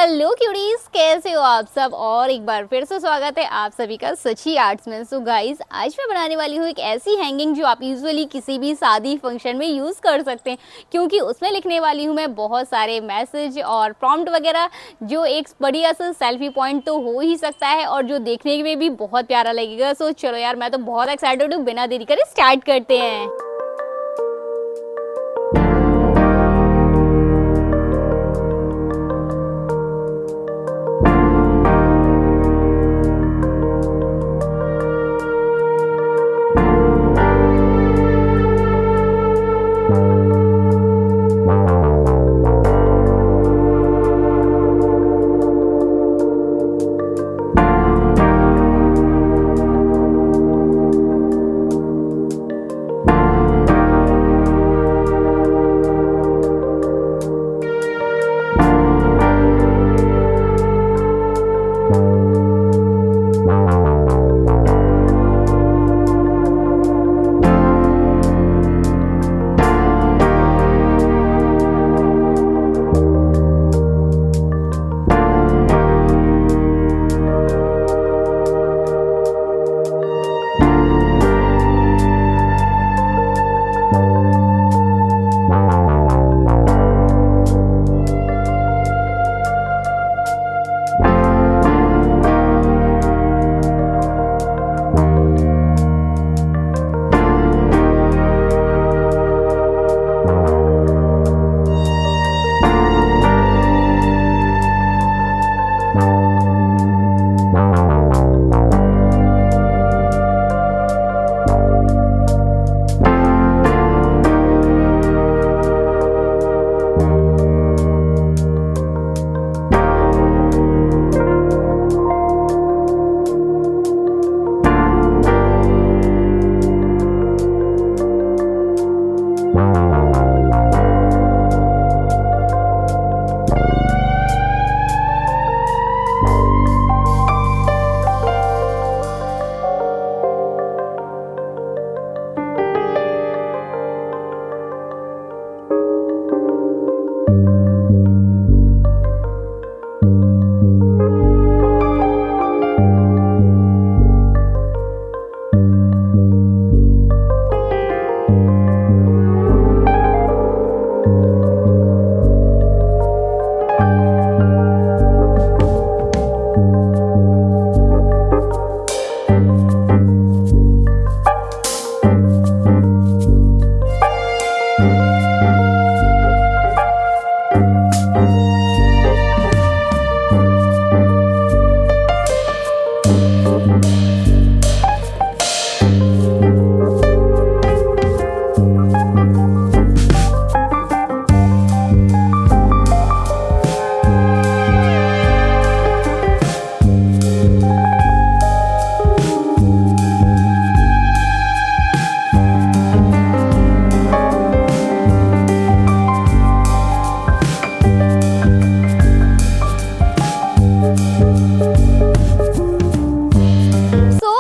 Hello cuties, कैसे हो आप सब। और एक बार फिर से स्वागत है आप सभी का सची आर्ट्स में। सो गाइस, आज मैं बनाने वाली हूँ एक ऐसी हैंगिंग जो आप यूजुअली किसी भी शादी फंक्शन में यूज़ कर सकते हैं, क्योंकि उसमें लिखने वाली हूँ मैं बहुत सारे मैसेज और प्रॉम्प्ट वगैरह, जो एक बढ़िया सा सेल्फी पॉइंट तो हो ही सकता है और जो देखने में भी बहुत प्यारा लगेगा। सो चलो यार, मैं तो बहुत एक्साइटेड हूँ, बिना देरी करे स्टार्ट करते हैं।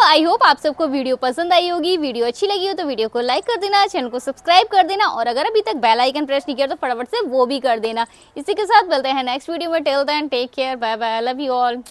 आई होप आप सबको वीडियो पसंद आई होगी। वीडियो अच्छी लगी हो तो वीडियो को लाइक कर देना, चैनल को सब्सक्राइब कर देना, और अगर अभी तक बेल आइकन प्रेस नहीं किया तो फटाफट से वो भी कर देना। इसी के साथ मिलते हैं नेक्स्ट वीडियो में। Till then take care, bye bye, love you all.